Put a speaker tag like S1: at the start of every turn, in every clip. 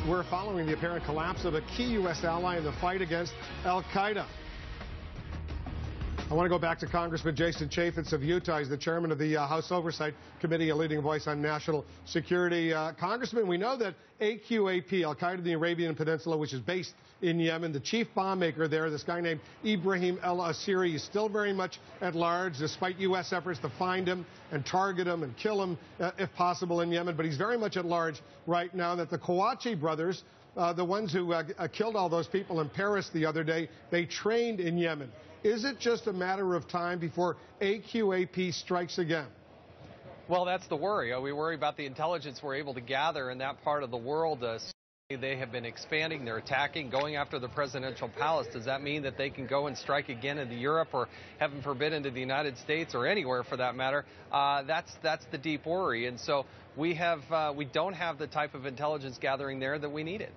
S1: We're following the apparent collapse of a key U.S. ally in the fight against al-Qaeda. I want to go back to Congressman Jason Chaffetz of Utah. He's the chairman of the House Oversight Committee, a leading voice on national security. Congressman, we know that AQAP, al-Qaeda in the Arabian Peninsula, which is based in Yemen, the chief bomb maker there, this guy named Ibrahim al-Asiri, is still very much at large, despite U.S. efforts to find him and target him and kill him, if possible, in Yemen. But he's very much at large right now. That the Kouachi brothers, the ones who killed all those people in Paris the other day, they trained in Yemen. Is it just a matter of time before AQAP strikes again?
S2: Well, that's the worry. We worry about the intelligence we're able to gather in that part of the world. They have been expanding, they're attacking, going after the presidential palace. Does that mean that they can go and strike again into Europe or, heaven forbid, into the United States or anywhere for that matter? That's the deep worry. And so we don't have the type of intelligence gathering there that we needed.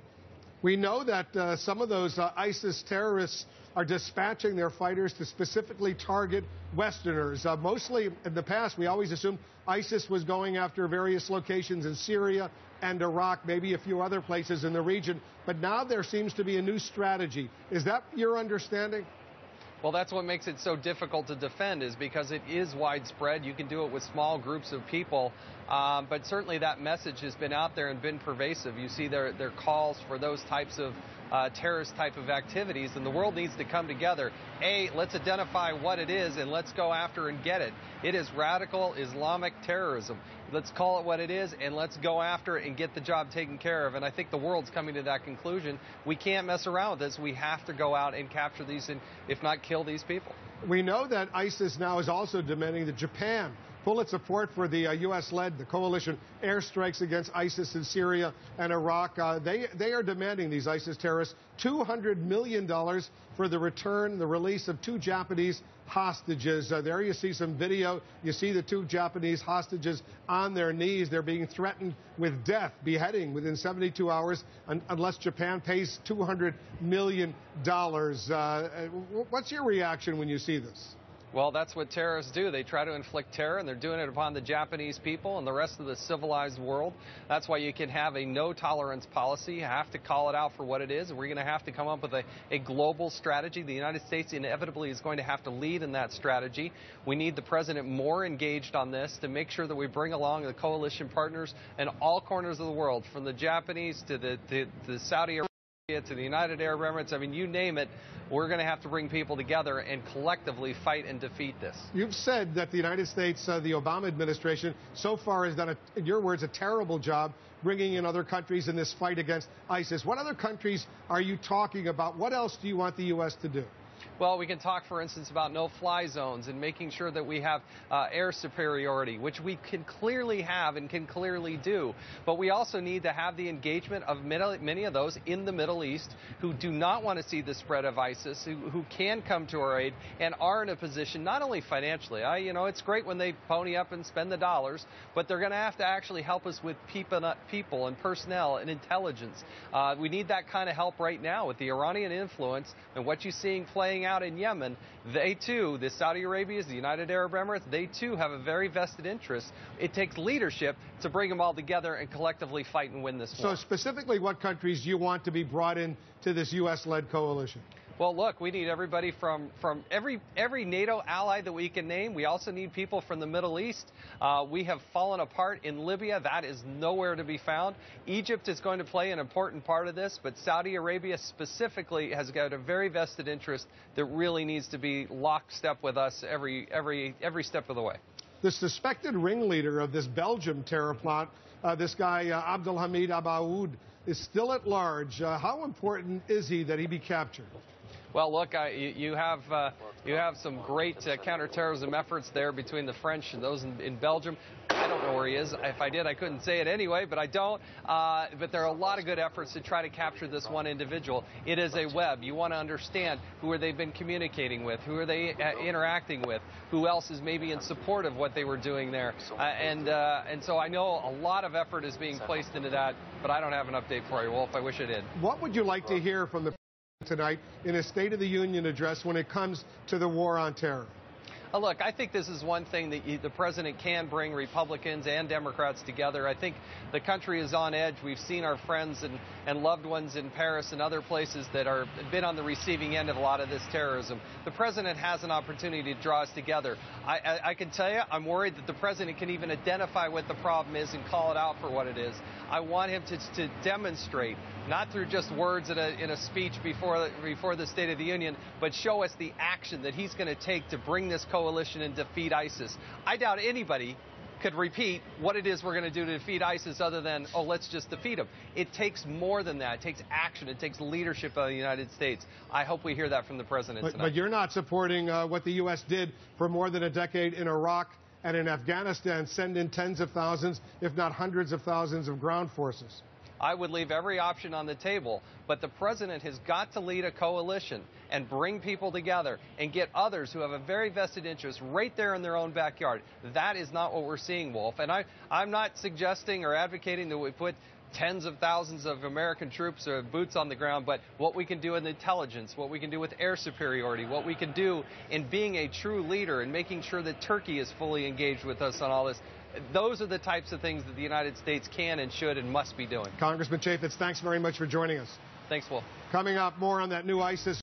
S1: We know that some of those ISIS terrorists are dispatching their fighters to specifically target Westerners. Mostly in the past, we always assumed ISIS was going after various locations in Syria and Iraq, maybe a few other places in the region. But now there seems to be a new strategy. Is that your understanding?
S2: Well, that's what makes it so difficult to defend, is because it is widespread. You can do it with small groups of people, but certainly that message has been out there and been pervasive. You see their calls for those types of terrorist type of activities, and the world needs to come together. Let's identify what it is, and let's go after and get it. It is radical Islamic terrorism. Let's call it what it is, and let's go after it and get the job taken care of. And I think the world's coming to that conclusion. We can't mess around with this. We have to go out and capture these, and if not, kill these people.
S1: We know that ISIS now is also demanding that Japan pull its support for the U.S.-led, the coalition airstrikes against ISIS in Syria and Iraq. They are demanding, these ISIS terrorists, $200 million for the release of 2 Japanese hostages. There you see some video. You see the 2 Japanese hostages on their knees. They're being threatened with death, beheading within 72 hours unless Japan pays $200 million. What's your reaction when you see this?
S2: Well, that's what terrorists do. They try to inflict terror, and they're doing it upon the Japanese people and the rest of the civilized world. That's why you can have a no-tolerance policy. You have to call it out for what it is. We're going to have to come up with a global strategy. The United States inevitably is going to have to lead in that strategy. We need the president more engaged on this to make sure that we bring along the coalition partners in all corners of the world, from the Japanese to the Saudi Arabia, to the United Arab Emirates. I mean, you name it, we're going to have to bring people together and collectively fight and defeat this.
S1: You've said that the United States, the Obama administration, so far has done, in your words, a terrible job bringing in other countries in this fight against ISIS. What other countries are you talking about? What else do you want the U.S. to do?
S2: Well, we can talk, for instance, about no-fly zones and making sure that we have air superiority, which we can clearly have and can clearly do. But we also need to have the engagement of many of those in the Middle East who do not want to see the spread of ISIS, who can come to our aid and are in a position, not only financially, it's great when they pony up and spend the dollars, but they're going to have to actually help us with people and personnel and intelligence. We need that kind of help right now with the Iranian influence and what you're seeing playing out in Yemen. They too, the Saudi Arabias, the United Arab Emirates, they too have a very vested interest. It takes leadership to bring them all together and collectively fight and win this war.
S1: So specifically, what countries do you want to be brought in to this U.S.-led coalition?
S2: Well, look, we need everybody from every NATO ally that we can name. We also need people from the Middle East. We have fallen apart in Libya. That is nowhere to be found. Egypt is going to play an important part of this, but Saudi Arabia specifically has got a very vested interest that really needs to be lockstep with us every step of the way.
S1: The suspected ringleader of this Belgium terror plot, this guy Abdelhamid Abaoud, is still at large. How important is he that he be captured?
S2: Well, look, you have some great counterterrorism efforts there between the French and those in Belgium. I don't know where he is. If I did, I couldn't say it anyway, but I don't. But there are a lot of good efforts to try to capture this one individual. It is a web. You want to understand who are they been communicating with, who are they interacting with, who else is maybe in support of what they were doing there. And so I know a lot of effort is being placed into that, but I don't have an update for you, Wolf. I wish I did.
S1: What would you like to hear from the tonight in a State of the Union address when it comes to the war on terror?
S2: Look, I think this is one thing that the president can bring Republicans and Democrats together. I think the country is on edge. We've seen our friends and loved ones in Paris and other places that are been on the receiving end of a lot of this terrorism. The president has an opportunity to draw us together. I can tell you, I'm worried that the president can even identify what the problem is and call it out for what it is. I want him to demonstrate, not through just words in a speech before the State of the Union, but show us the action that he's going to take to bring this coalition and defeat ISIS. I doubt anybody could repeat what it is we're going to do to defeat ISIS other than, oh, let's just defeat them. It takes more than that. It takes action. It takes leadership of the United States. I hope we hear that from the president tonight.
S1: But you're not supporting what the U.S. did for more than a decade in Iraq and in Afghanistan, send in tens of thousands, if not hundreds of thousands of ground forces.
S2: I would leave every option on the table, but the president has got to lead a coalition and bring people together and get others who have a very vested interest right there in their own backyard. That is not what we're seeing, Wolf. And I'm not suggesting or advocating that we put tens of thousands of American troops or boots on the ground, but what we can do in intelligence, what we can do with air superiority, what we can do in being a true leader and making sure that Turkey is fully engaged with us on all this. Those are the types of things that the United States can and should and must be doing.
S1: Congressman Chaffetz, thanks very much for joining us.
S2: Thanks, Wolf.
S1: Coming up, more on that new ISIS